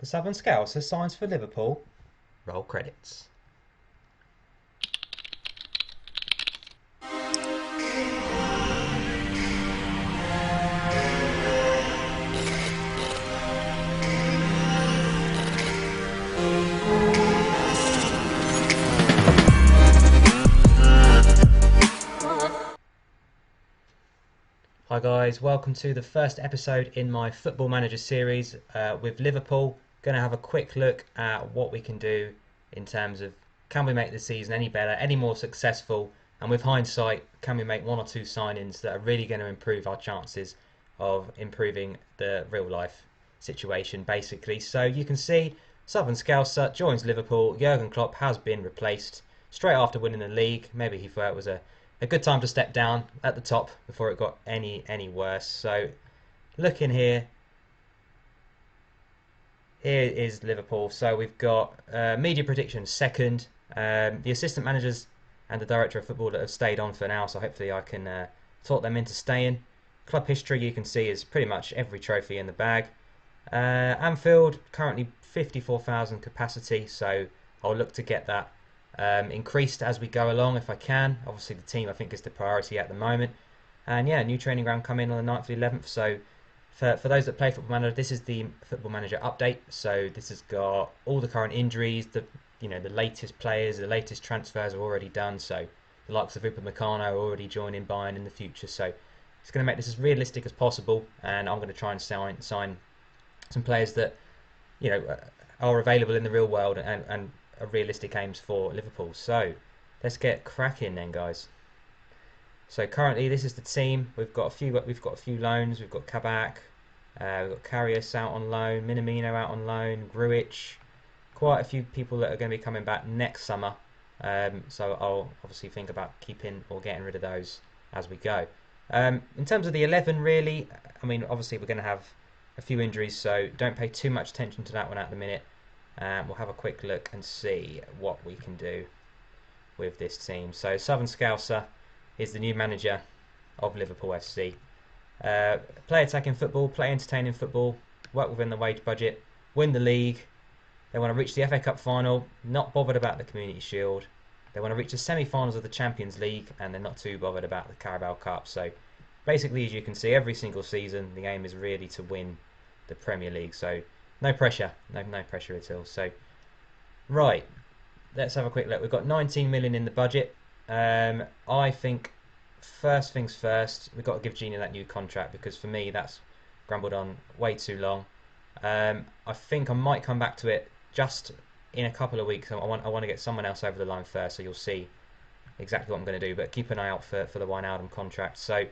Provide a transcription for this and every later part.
The Southern Scouser signs for Liverpool. Roll credits. Hi guys, welcome to the first episode in my Football Manager series with Liverpool. Going to have a quick look at what we can do in terms of can we make the season any better, any more successful, and with hindsight, can we make one or two signings that are really going to improve our chances of improving the real life situation basically. So you can see Southern Scouser joins Liverpool. Jurgen Klopp has been replaced straight after winning the league. Maybe he thought it was a good time to step down at the top before it got any worse. So looking here is Liverpool. So we've got media predictions second. The assistant managers and the director of football that have stayed on for now, so hopefully I can talk them into staying. Club history you can see is pretty much every trophy in the bag. Anfield currently 54,000 capacity, so I'll look to get that increased as we go along if I can. Obviously the team I think is the priority at the moment. And yeah, new training ground coming on the 9th and 11th. So for those that play Football Manager, this is the Football Manager update. So this has got all the current injuries, the latest players, the latest transfers are already done. So the likes of Upamecano are already joining Bayern in the future. So it's going to make this as realistic as possible, and I'm going to try and sign some players that are available in the real world and are realistic aims for Liverpool. So let's get cracking then, guys. So currently this is the team. We've got a few loans. We've got Kabak, we've got Karius out on loan, Minamino out on loan, Grujic. Quite a few people that are going to be coming back next summer. So I'll obviously think about keeping or getting rid of those as we go. In terms of the 11, really, I mean, obviously we're going to have a few injuries, so don't pay too much attention to that one at the minute. We'll have a quick look and see what we can do with this team. So Southern Scouser is the new manager of Liverpool FC. Play attacking football, play entertaining football, work within the wage budget, win the league. They want to reach the FA Cup final, not bothered about the Community Shield. They want to reach the semi-finals of the Champions League, and they're not too bothered about the Carabao Cup. So basically, as you can see, every single season, the aim is really to win the Premier League. So no pressure, no pressure at all. So right, let's have a quick look. We've got 19 million in the budget. I think first things first, we've got to give Gina that new contract because for me that's grumbled on way too long. I think I might come back to it just in a couple of weeks. I want to get someone else over the line first, so you'll see exactly what I'm going to do. But keep an eye out for the YNWA contract. So in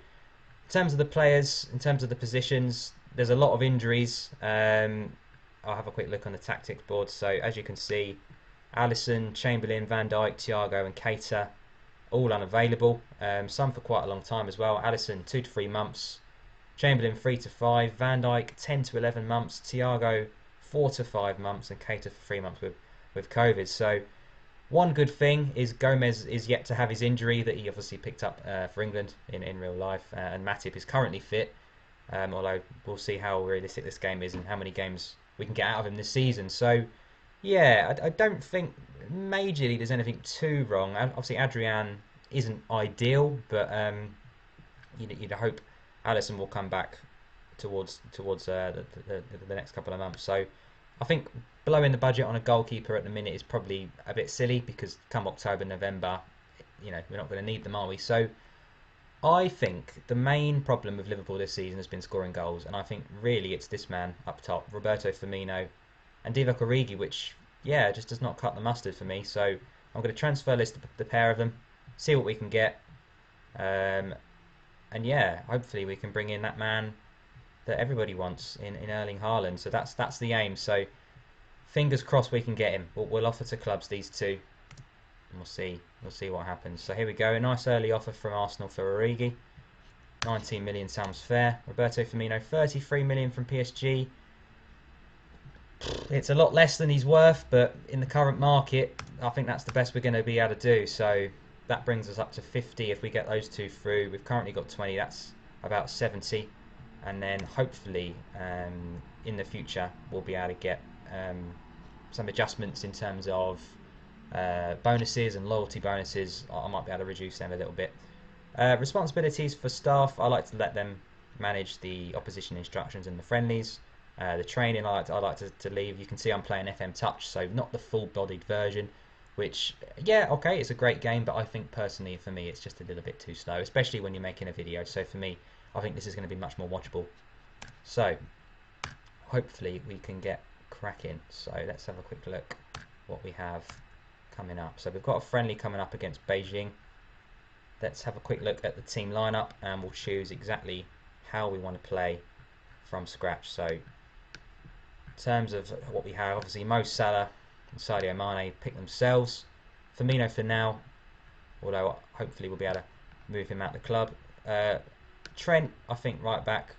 terms of the players, in terms of the positions, there's a lot of injuries. I'll have a quick look on the tactics board. So as you can see, Alisson, Chamberlain, Van Dijk, Thiago and Keita all unavailable. Some for quite a long time as well. Alisson 2 to 3 months, Chamberlain 3 to 5, Van Dijk 10 to 11 months, Thiago 4 to 5 months, and Keita for 3 months with COVID. So one good thing is Gomez is yet to have his injury that he obviously picked up for England in real life, and Matip is currently fit. Although we'll see how realistic this game is and how many games we can get out of him this season. So yeah, I don't think majorly there's anything too wrong. Obviously Adrian isn't ideal, but you'd hope Alisson will come back towards the next couple of months. So I think blowing the budget on a goalkeeper at the minute is probably a bit silly because come October, November, we're not going to need them, are we? So I think the main problem with Liverpool this season has been scoring goals, and I think really it's this man up top, Roberto Firmino and Divock Origi, which just does not cut the mustard for me. So I'm going to transfer list the pair of them, see what we can get, and hopefully we can bring in that man that everybody wants in Erling Harland. So that's the aim. So fingers crossed we can get him. We'll offer to clubs these two, and we'll see what happens. So here we go, a nice early offer from Arsenal for Origi. 19 million sounds fair. Roberto Firmino 33 million from PSG. It's a lot less than he's worth, but in the current market I think that's the best we're going to be able to do. So that brings us up to 50 if we get those two through. We've currently got 20, that's about 70, and then hopefully in the future we'll be able to get some adjustments in terms of bonuses and loyalty bonuses. I might be able to reduce them a little bit. Responsibilities for staff, I like to let them manage the opposition instructions and the friendlies. The training, I like to leave. You can see I'm playing FM Touch, so not the full-bodied version, which, yeah, okay, it's a great game, but I think personally for me it's just a little bit too slow, especially when you're making a video. So for me, I think this is going to be much more watchable. So hopefully we can get cracking. So let's have a quick look what we have coming up. So we've got a friendly coming up against Beijing. Let's have a quick look at the team lineup and we'll choose exactly how we want to play from scratch. So in terms of what we have, obviously Mo Salah and Sadio Mane pick themselves. Firmino for now, although hopefully we'll be able to move him out the club. Trent, I think right back,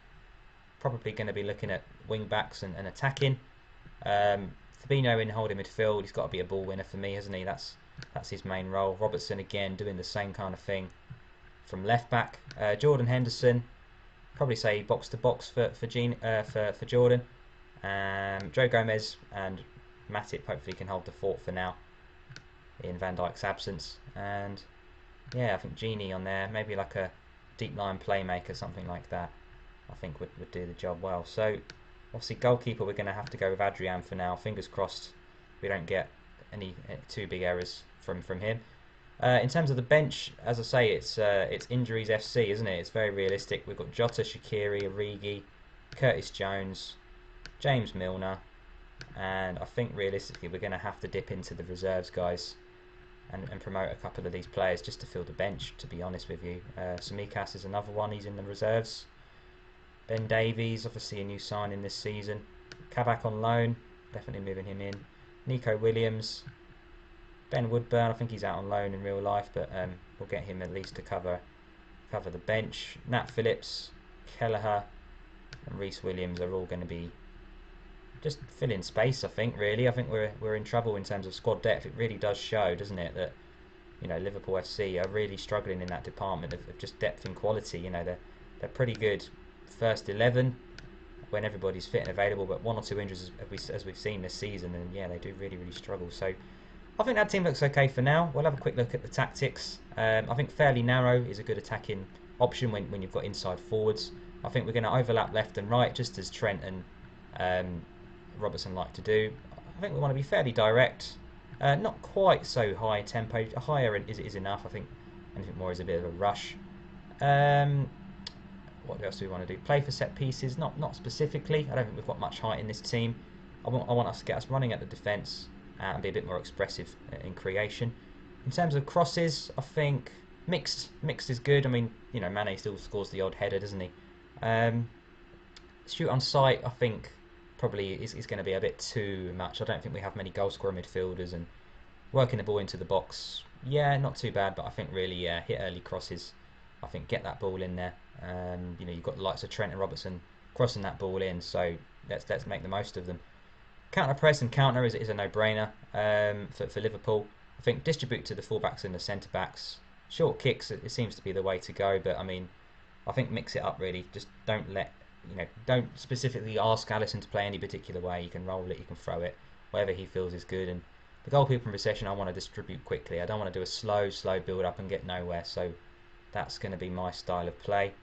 probably going to be looking at wing backs and attacking. Fabinho in holding midfield, he's got to be a ball winner for me, hasn't he? That's his main role. Robertson again doing the same kind of thing from left back. Jordan Henderson, probably say box to box for Jordan. Joe Gomez and Matip hopefully can hold the fort for now in Van Dijk's absence. And yeah, I think Genie on there, maybe like a deep line playmaker, something like that, I think would do the job well. So obviously goalkeeper, we're going to have to go with Adrian for now. Fingers crossed we don't get any too big errors from him. In terms of the bench, as I say, it's injuries FC, isn't it? It's very realistic. We've got Jota, Shaqiri, Origi, Curtis Jones, James Milner, and I think realistically we're going to have to dip into the reserves, guys, and promote a couple of these players just to fill the bench, to be honest with you. Samikas is another one, he's in the reserves. Ben Davies, obviously a new signing this season. Kabak on loan, definitely moving him in. Nico Williams, Ben Woodburn, I think he's out on loan in real life, but we'll get him at least to cover the bench. Nat Phillips, Kelleher, and Reece Williams are all going to be just filling space, I think, really. I think we're in trouble in terms of squad depth. It really does show, doesn't it, that, you know, Liverpool FC are really struggling in that department of just depth and quality. You know, they're pretty good first 11 when everybody's fit and available, but one or two injuries as we've seen this season, and yeah, they do really struggle. So I think that team looks okay for now. We'll have a quick look at the tactics. I think fairly narrow is a good attacking option when you've got inside forwards. I think we're going to overlap left and right, just as Trent and Robertson like to do. I think we want to be fairly direct, not quite so high tempo. Higher is enough. I think anything more is a bit of a rush. What else do we want to do? Play for set pieces, not specifically. I don't think we've got much height in this team. I want us to get us running at the defence and be a bit more expressive in creation. In terms of crosses, I think mixed is good. I mean, you know, Mane still scores the odd header, doesn't he? Shoot on sight, I think probably is going to be a bit too much. I don't think we have many goal scorer midfielders, and working the ball into the box, yeah, not too bad, but I think really hit early crosses. I think get that ball in there. You know, you've got the likes of Trent and Robertson crossing that ball in, so let's make the most of them. Counter press and counter is a no-brainer for Liverpool. I think distribute to the fullbacks and the centre backs. Short kicks, it seems to be the way to go, but I mean, I think mix it up really. Just don't specifically ask Alisson to play any particular way. You can roll it, you can throw it, whatever he feels is good. And the goalkeeper in possession, I want to distribute quickly. I don't want to do a slow build up and get nowhere. So that's going to be my style of play.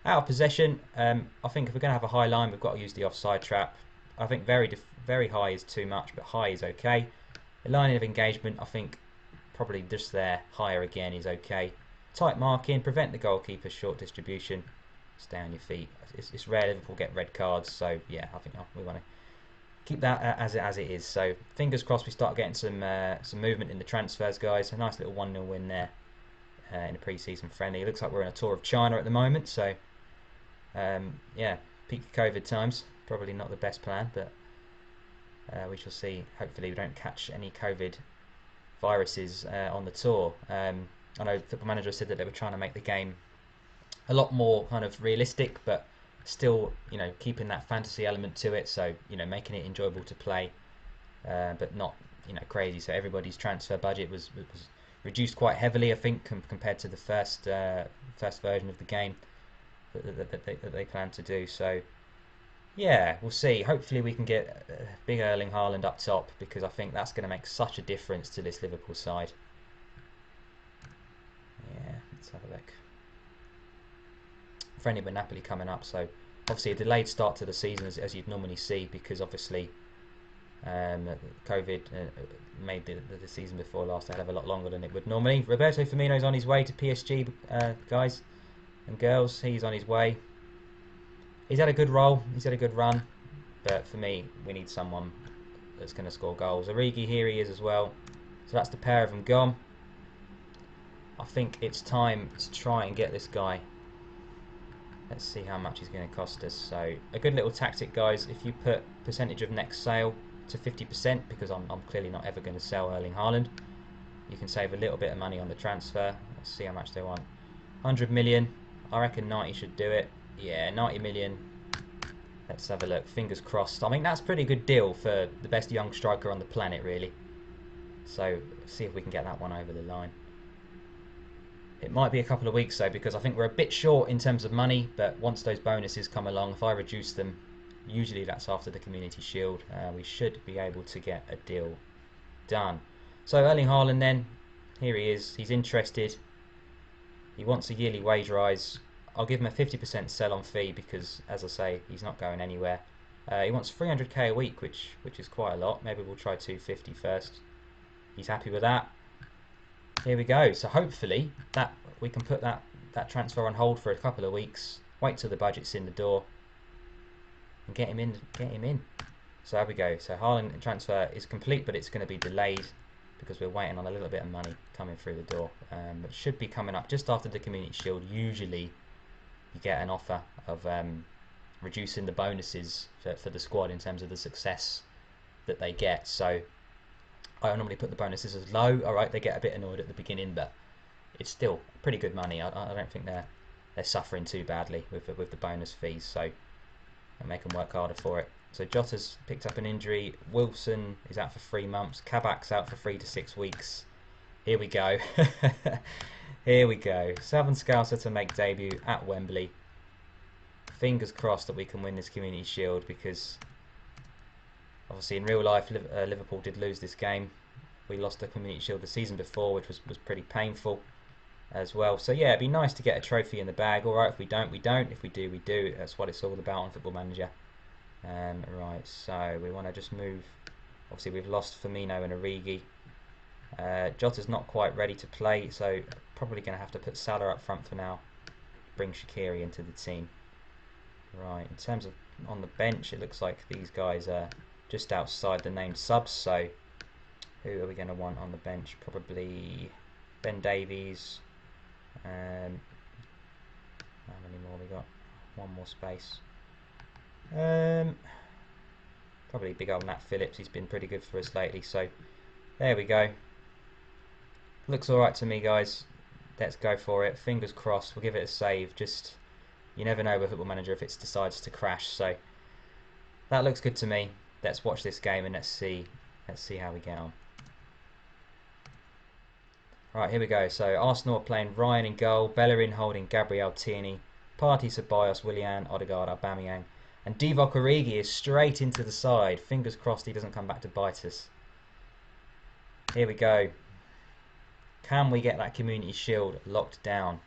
Out of possession, I think if we're going to have a high line, we've got to use the offside trap. I think very high is too much, but high is okay. The line of engagement, I think probably just there. Higher again is okay. Tight marking, prevent the goalkeeper's short distribution. Stay on your feet. It's rare Liverpool get red cards, so yeah, I think we want to keep that as it is. So fingers crossed we start getting some movement in the transfers, guys. A nice little 1-0 win there in a pre-season friendly. It looks like we're in a tour of China at the moment, so yeah, peak COVID times. Probably not the best plan, but we shall see. Hopefully we don't catch any COVID viruses on the tour. I know Football Manager said that they were trying to make the game a lot more kind of realistic, but still, you know, keeping that fantasy element to it. So, you know, making it enjoyable to play, but not, you know, crazy. So everybody's transfer budget was reduced quite heavily, I think, compared to the first version of the game that they planned to do. So Yeah, we'll see. Hopefully we can get big Erling Harland up top because I think that's going to make such a difference to this Liverpool side. Yeah, let's have a look. Friendly with Napoli coming up, so obviously a delayed start to the season as you'd normally see because obviously COVID made the season before last a hell of a lot longer than it would normally. Roberto Firmino's on his way to PSG, guys and girls. He's on his way. He's had a good role. He's had a good run. But for me, we need someone that's going to score goals. Origi, here he is as well. So that's the pair of them gone. I think it's time to try and get this guy. Let's see how much he's going to cost us. So a good little tactic, guys. If you put percentage of next sale to 50%, because I'm clearly not ever going to sell Erling Haaland, you can save a little bit of money on the transfer. Let's see how much they want. 100 million. I reckon 90 should do it. Yeah, 90 million. Let's have a look. Fingers crossed. I mean, that's a pretty good deal for the best young striker on the planet, really. So, see if we can get that one over the line. It might be a couple of weeks, though, because I think we're a bit short in terms of money. But once those bonuses come along, if I reduce them, usually that's after the Community Shield, we should be able to get a deal done. So, Erling Haaland then. Here he is. He's interested. He wants a yearly wage rise. I'll give him a 50% sell-on fee because, as I say, he's not going anywhere. He wants 300k a week, which is quite a lot. Maybe we'll try 250 first. He's happy with that. Here we go. So hopefully that we can put that transfer on hold for a couple of weeks. Wait till the budget's in the door and get him in. Get him in. So there we go. So Harland transfer is complete, but it's going to be delayed because we're waiting on a little bit of money coming through the door. It should be coming up just after the Community Shield. Usually you get an offer of reducing the bonuses for the squad in terms of the success that they get. So I normally put the bonuses as low. Alright, they get a bit annoyed at the beginning, but it's still pretty good money. I don't think they're suffering too badly with the bonus fees, so I make them work harder for it. So Jota's picked up an injury. Wilson is out for 3 months. Kabak's out for 3 to 6 weeks. Here we go. Here we go. Southern Scouser to make debut at Wembley. Fingers crossed that we can win this Community Shield because obviously in real life Liverpool did lose this game. We lost the Community Shield the season before, which was pretty painful as well. So yeah, it'd be nice to get a trophy in the bag. Alright, if we don't, we don't. If we do, we do. That's what it's all about on Football Manager. Right, so we want to just move. Obviously we've lost Firmino and Origi. Jota's not quite ready to play, so probably going to have to put Salah up front for now. Bring Shaqiri into the team. Right, in terms of on the bench, it looks like these guys are just outside the named subs, so who are we going to want on the bench? Probably Ben Davies. How many more we got? One more space. Probably big old Nat Phillips. He's been pretty good for us lately, so there we go. Looks alright to me, guys. Let's go for it. Fingers crossed. We'll give it a save. Just, you never know with Football Manager if it decides to crash, so that looks good to me. Let's watch this game and let's see how we get on. Right, here we go. So Arsenal are playing Ryan in goal, Bellerin holding Gabriel Tierney, Partey, Ceballos, Willian, Odegaard, Aubameyang, and Divock Origi is straight into the side. Fingers crossed he doesn't come back to bite us. Here we go. Can we get that Community Shield locked down?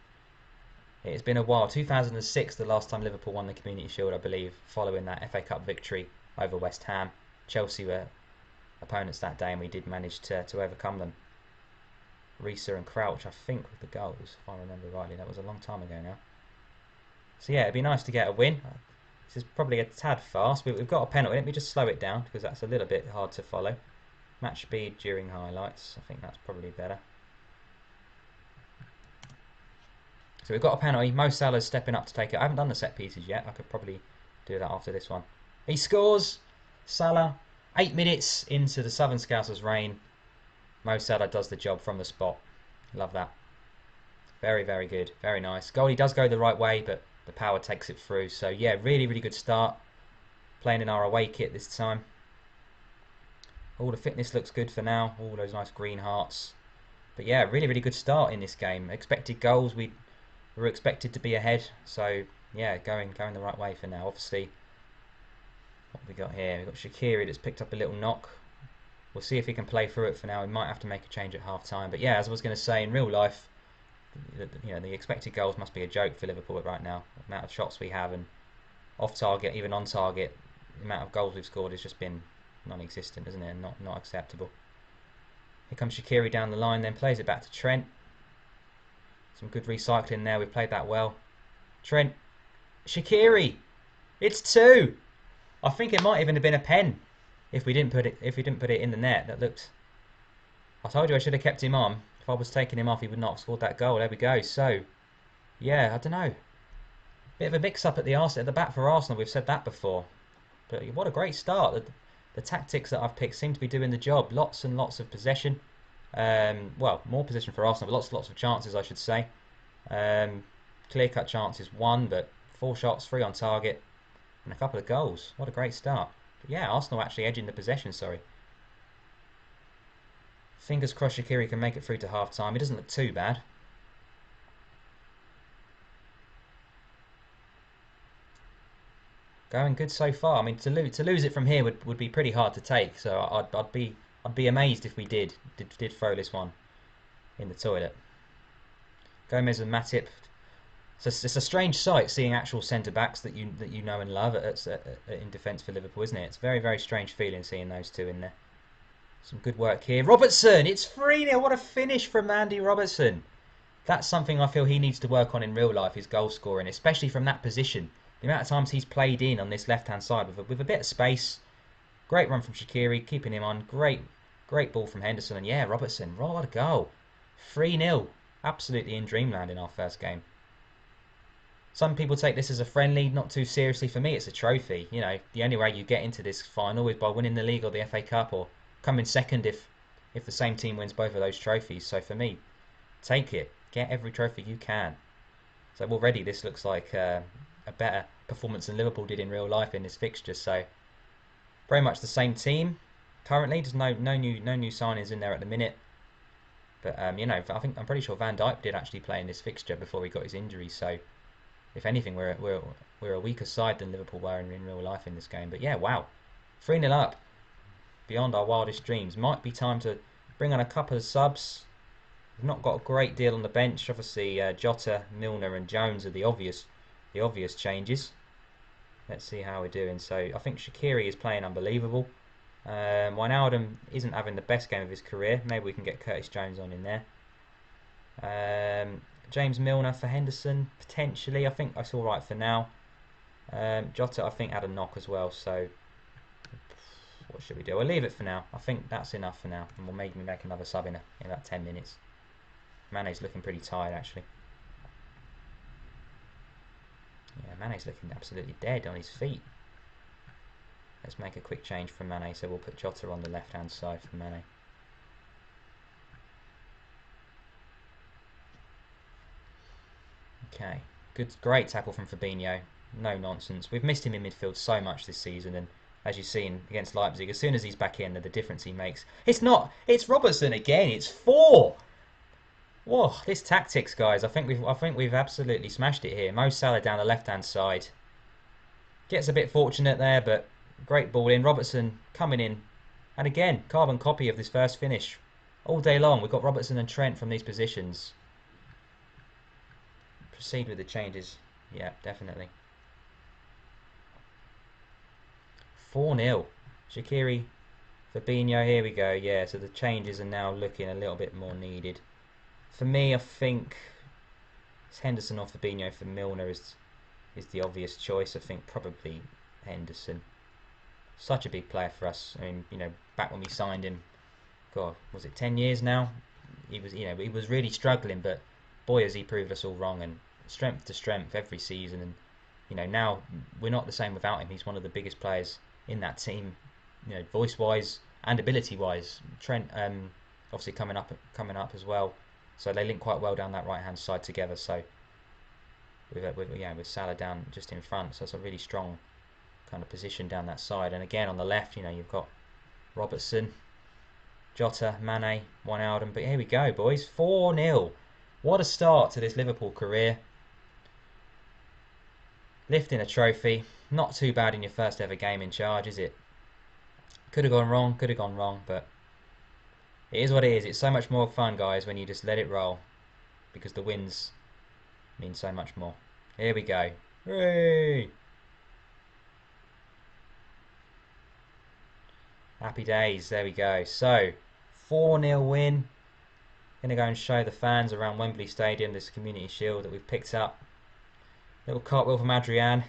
It's been a while. 2006, the last time Liverpool won the Community Shield, I believe, following that FA Cup victory over West Ham. Chelsea were opponents that day, and we did manage to overcome them. Risa and Crouch, I think, with the goals, if I remember rightly. That was a long time ago now. So yeah, it'd be nice to get a win. This is probably a tad fast. We've got a penalty. Let me just slow it down because that's a little bit hard to follow. Match speed during highlights. I think that's probably better. So we've got a penalty. Mo Salah's stepping up to take it. I haven't done the set pieces yet. I could probably do that after this one. He scores. Salah. 8 minutes into the Southern Scousers' reign. Mo Salah does the job from the spot. Love that. Very, very good. Very nice. Goalie does go the right way, but the power takes it through. So yeah, really, really good start. Playing in our away kit this time. All the fitness looks good for now. All those nice green hearts. But yeah, really, really good start in this game. Expected goals, we were expected to be ahead. So yeah, going the right way for now. Obviously, What have we got here? We've got Shaqiri that's picked up a little knock. We'll see if he can play through it for now. We might have to make a change at half time. But yeah, as I was going to say, in real life, the expected goals must be a joke for Liverpool right now. The amount of shots we have and off target, even on target, the amount of goals we've scored has just been non-existent, isn't it? And not acceptable. Here comes Shaqiri down the line, then plays it back to Trent. Some good recycling there. We've played that well. Trent, Shaqiri, it's 2. I think it might even have been a pen if we didn't put it in the net. That looked. I told you I should have kept him on. If I was taking him off, he would not have scored that goal. There we go. So, yeah, I don't know. Bit of a mix-up at the back for Arsenal. We've said that before. But what a great start. The tactics that I've picked seem to be doing the job. Lots and lots of possession. Well, more possession for Arsenal, but lots of chances, I should say. Clear-cut chances, 1, but 4 shots, 3 on target, and a couple of goals. What a great start. But yeah, Arsenal actually edging the possession, sorry. Fingers crossed Shaqiri can make it through to half-time. He doesn't look too bad. Going good so far. I mean, to lose it from here would be pretty hard to take. So I'd be amazed if we did throw this one in the toilet. Gomez and Matip. It's a strange sight seeing actual centre backs that you know and love in defence for Liverpool, isn't it? It's a very, very strange feeling seeing those two in there. Some good work here. Robertson, it's 3-0. What a finish from Andy Robertson. That's something I feel he needs to work on in real life, his goal scoring, especially from that position. The amount of times he's played in on this left-hand side with a bit of space. Great run from Shaqiri, keeping him on. Great ball from Henderson. And yeah, Robertson, what a goal. 3-0. Absolutely in dreamland in our first game. Some people take this as a friendly, not too seriously. For me, it's a trophy. You know, the only way you get into this final is by winning the league or the FA Cup, or coming second if the same team wins both of those trophies. So for me, take it. Get every trophy you can. So already this looks like a better performance than Liverpool did in real life in this fixture. So very much the same team currently. There's no new signings in there at the minute. But you know, I'm pretty sure Van Dijk did actually play in this fixture before he got his injury. So if anything, we're a weaker side than Liverpool were in real life in this game. But yeah, wow, 3-0 up, beyond our wildest dreams. Might be time to bring on a couple of subs. We've not got a great deal on the bench. Obviously, Jota, Milner, and Jones are the obvious changes. Let's see how we're doing. So I think Shaqiri is playing unbelievable. Wijnaldum isn't having the best game of his career. Maybe we can get Curtis Jones on in there. James Milner for Henderson, potentially. I think that's all right for now. Jota, I think, had a knock as well. So what should we do? We'll leave it for now. I think that's enough for now. And we'll maybe make another sub in about 10 minutes. Mane's looking pretty tired, actually. Yeah, Mane's looking absolutely dead on his feet. Let's make a quick change from Mane. So we'll put Jota on the left-hand side for Mane. Okay, great tackle from Fabinho. No nonsense. We've missed him in midfield so much this season, and as you've seen against Leipzig, as soon as he's back in, the difference he makes. It's Robertson again. It's 4. Whoa, this tactics, guys. I think we've absolutely smashed it here. Mo Salah down the left-hand side. Gets a bit fortunate there, but great ball in. Robertson coming in, and again, carbon copy of this first finish. All day long, we've got Robertson and Trent from these positions. Proceed with the changes. Yeah, definitely. 4-0. Shaqiri, Fabinho, here we go. Yeah, so the changes are now looking a little bit more needed. For me, I think it's Henderson or Fabinho for Milner is the obvious choice. I think probably Henderson. Such a big player for us. I mean, you know, back when we signed him, God, was it 10 years now? He was really struggling, but boy, has he proved us all wrong, and strength to strength every season. And you know, now we're not the same without him. He's one of the biggest players in that team, you know, voice-wise and ability-wise. Trent, obviously coming up as well. So they link quite well down that right-hand side together. So with Salah down just in front, so it's a really strong kind of position down that side. And again on the left, you know, you've got Robertson, Jota, Mane, Wijnaldum. But here we go, boys, 4-0. What a start to this Liverpool career. Lifting a trophy. not too bad in your first ever game in charge, is it? Could have gone wrong, but it is what it is. It's so much more fun, guys, when you just let it roll, because the wins mean so much more. Here we go. Hooray! Happy days. There we go. So, 4-0 win. Going to go and show the fans around Wembley Stadium this Community Shield that we've picked up. Little cartwheel from Adrian.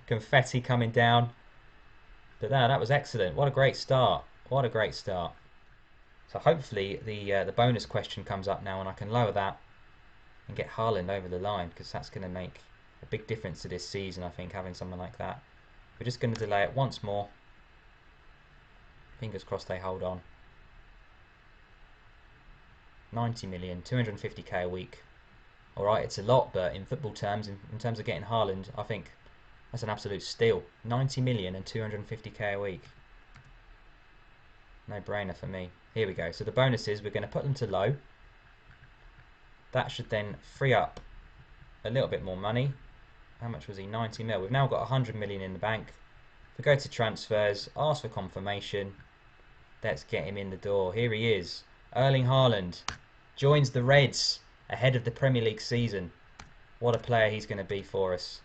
Confetti coming down. But that was excellent. What a great start. What a great start. So hopefully the bonus question comes up now and I can lower that and get Harland over the line, because that's going to make a big difference to this season, I think, having someone like that. We're just going to delay it once more. Fingers crossed they hold on. 90 million, 250k a week. Alright, it's a lot, but in football terms, in terms of getting Harland, I think that's an absolute steal. 90 million and 250k a week. No brainer for me. Here we go. So the bonus is we're going to put them to low. That should then free up a little bit more money. How much was he? 90 mil. We've now got 100 million in the bank. If we go to transfers, ask for confirmation. Let's get him in the door. Here he is. Erling Harland joins the Reds ahead of the Premier League season. What a player he's going to be for us.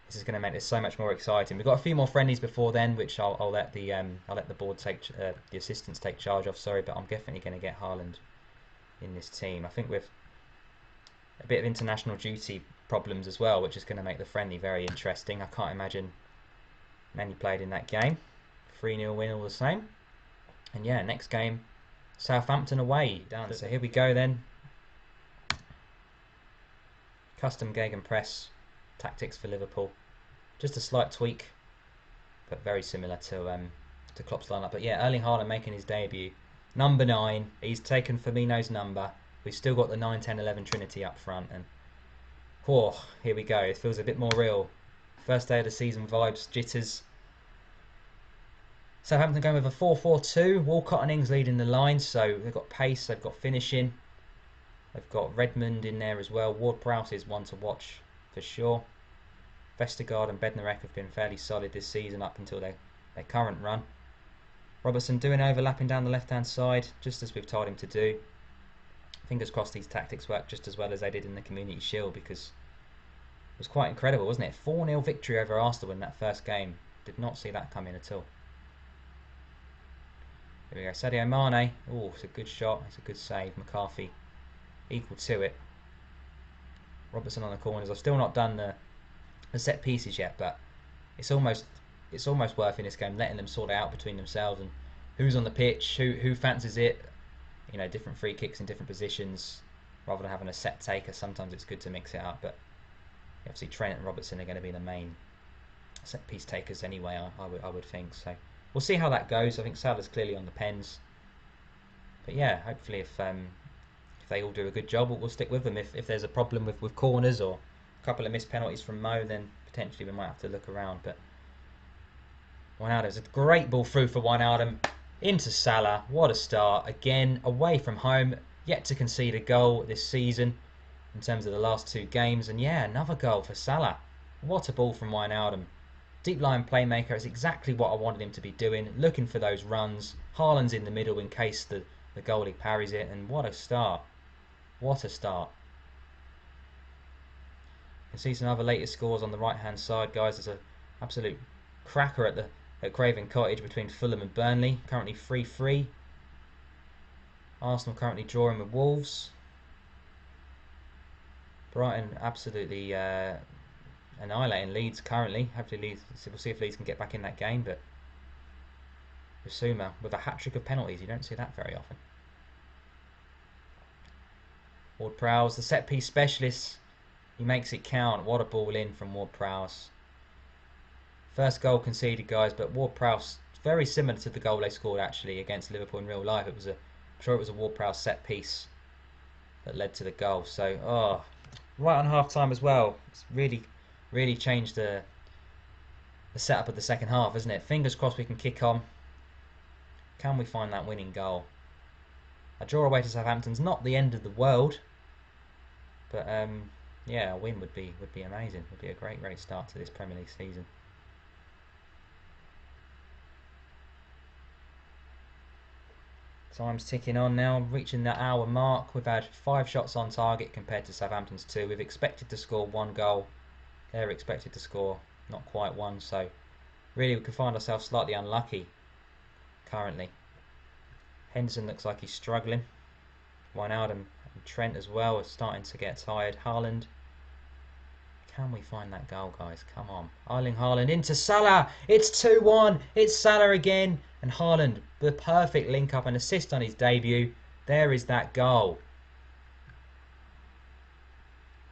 This is going to make this so much more exciting. We've got a few more friendlies before then, which I'll let the board take the assistants take charge of. Sorry, but I'm definitely going to get Harland in this team. I think with a bit of international duty problems as well, which is going to make the friendly very interesting. I can't imagine many played in that game. 3-0 win all the same. And yeah, next game, Southampton away. Done. So here we go then. Custom gegenpress tactics for Liverpool. Just a slight tweak, but very similar to Klopp's lineup. But yeah, Erling Harland making his debut. Number 9. He's taken Firmino's number. We've still got the 9, 10, 11 Trinity up front. And oh, here we go. It feels a bit more real. First day of the season vibes, jitters. Southampton going with a 4-4-2. Walcott and Ings leading the line. So they've got pace, they've got finishing. They've got Redmond in there as well. Ward-Prowse is one to watch for sure. Vestergaard and Bednarek have been fairly solid this season up until their current run. Robertson doing overlapping down the left-hand side, just as we've told him to do. Fingers crossed these tactics work just as well as they did in the Community Shield, because it was quite incredible, wasn't it? 4-0 victory over Arsenal in that first game. Did not see that coming at all. Here we go, Sadio Mane. Oh, it's a good shot, it's a good save. McCarthy equal to it. Robertson on the corners. I've still not done the set pieces yet, but it's almost worth in this game letting them sort it out between themselves and who's on the pitch, who fancies it. You know, different free kicks in different positions rather than having a set taker. Sometimes it's good to mix it up, but obviously Trent and Robertson are going to be the main set piece takers anyway. I would think so. We'll see how that goes. I think Salah's clearly on the pens, but yeah, hopefully if they all do a good job, we'll stick with them. If there's a problem with corners or a couple of missed penalties from Mo, then potentially we might have to look around. But Wijnaldum's a great ball through for Wijnaldum into Salah. What a start. Again, away from home, yet to concede a goal this season in terms of the last 2 games. And yeah, another goal for Salah. What a ball from Wijnaldum. Deep line playmaker is exactly what I wanted him to be doing, looking for those runs. Harland's in the middle in case the goalie parries it, and what a start. What a start. You can see some other latest scores on the right hand side, guys. There's an absolute cracker at Craven Cottage between Fulham and Burnley. Currently 3-3. Arsenal currently drawing with Wolves. Brighton absolutely annihilating Leeds currently. Hopefully Leeds, we'll see if Leeds can get back in that game, but Bissouma with a hat-trick of penalties. You don't see that very often. Ward-Prowse, the set-piece specialist. He makes it count. What a ball in from Ward-Prowse. First goal conceded, guys, but Ward-Prowse, very similar to the goal they scored actually against Liverpool in real life. I'm sure it was a Ward-Prowse set-piece that led to the goal. So, right on half-time as well. It's really changed the setup of the second half, isn't it? Fingers crossed we can kick on. Can we find that winning goal? A draw away to Southampton's not the end of the world, but Yeah, a win would be amazing. Would be a great start to this Premier League season. Time's ticking on now, reaching the hour mark. We've had 5 shots on target compared to Southampton's 2. We've expected to score 1 goal. They're expected to score not quite 1, so really we could find ourselves slightly unlucky currently. Henderson looks like he's struggling. Wijnaldum and Trent as well are starting to get tired. Harland. Can we find that goal, guys? Come on. Erling Harland into Salah. It's 2-1. It's Salah again. And Harland, the perfect link up and assist on his debut. There is that goal.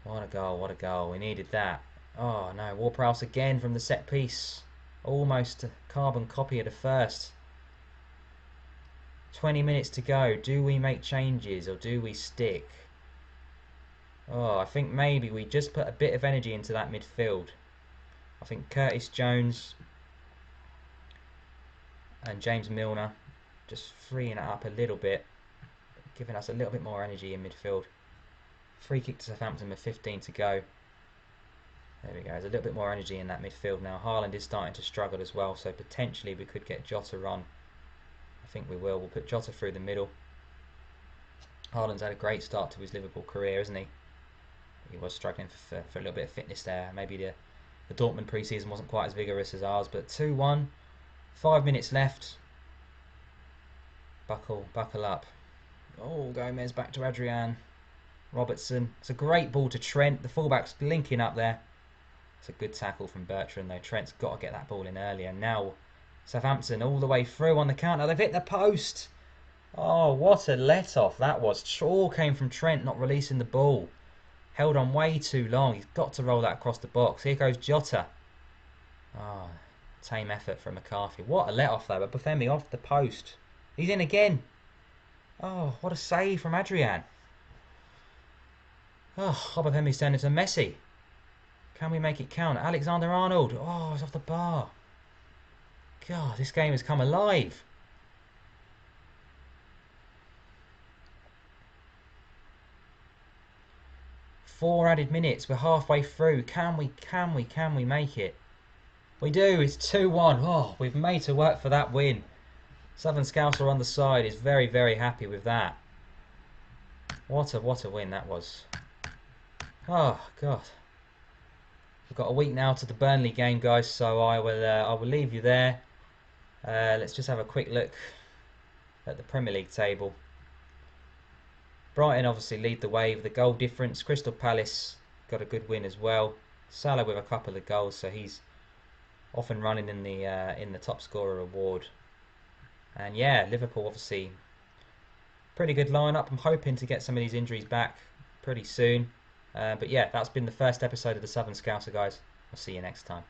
What a goal, what a goal. We needed that. Oh no, Ward-Prowse again from the set piece. Almost a carbon copy of the first. 20 minutes to go. Do we make changes or do we stick? Oh, I think maybe we just put a bit of energy into that midfield. I think Curtis Jones and James Milner just freeing it up a little bit, giving us a little bit more energy in midfield. Free kick to Southampton with 15 to go. There we go, there's a little bit more energy in that midfield now. Harland is starting to struggle as well, so potentially we could get Jota on. I think we will. We'll put Jota through the middle. Harland's had a great start to his Liverpool career, hasn't he? He was struggling for a little bit of fitness there. Maybe the Dortmund pre-season wasn't quite as vigorous as ours, but 2-1. 5 minutes left. Buckle up. Oh, Gomez back to Adrian. Robertson. It's a great ball to Trent. The fullback's linking up there. It's a good tackle from Bertrand though. Trent's got to get that ball in earlier. Now Southampton all the way through on the counter. They've hit the post. Oh, what a let-off that was. All came from Trent not releasing the ball. Held on way too long. He's got to roll that across the box. Here goes Jota. Oh, tame effort from McCarthy. What a let-off though. But Buffemi off the post. He's in again. Oh, what a save from Adrian. Oh, Buffemi's turned into Messi. Can we make it count? Alexander-Arnold. Oh, it's off the bar. God, this game has come alive. Four added minutes. We're halfway through. Can we make it? We do. It's 2-1. Oh, we've made to work for that win. Southern Scouser on the side is very happy with that. What a win that was. Oh God. We've got a week now to the Burnley game, guys. So I will leave you there. Let's just have a quick look at the Premier League table. Brighton obviously lead the way with the goal difference. Crystal Palace got a good win as well. Salah with a couple of goals, so he's off and running in the top scorer award. And yeah, Liverpool obviously pretty good lineup. I'm hoping to get some of these injuries back pretty soon. But yeah, that's been the first episode of the Southern Scouser, guys. I'll see you next time.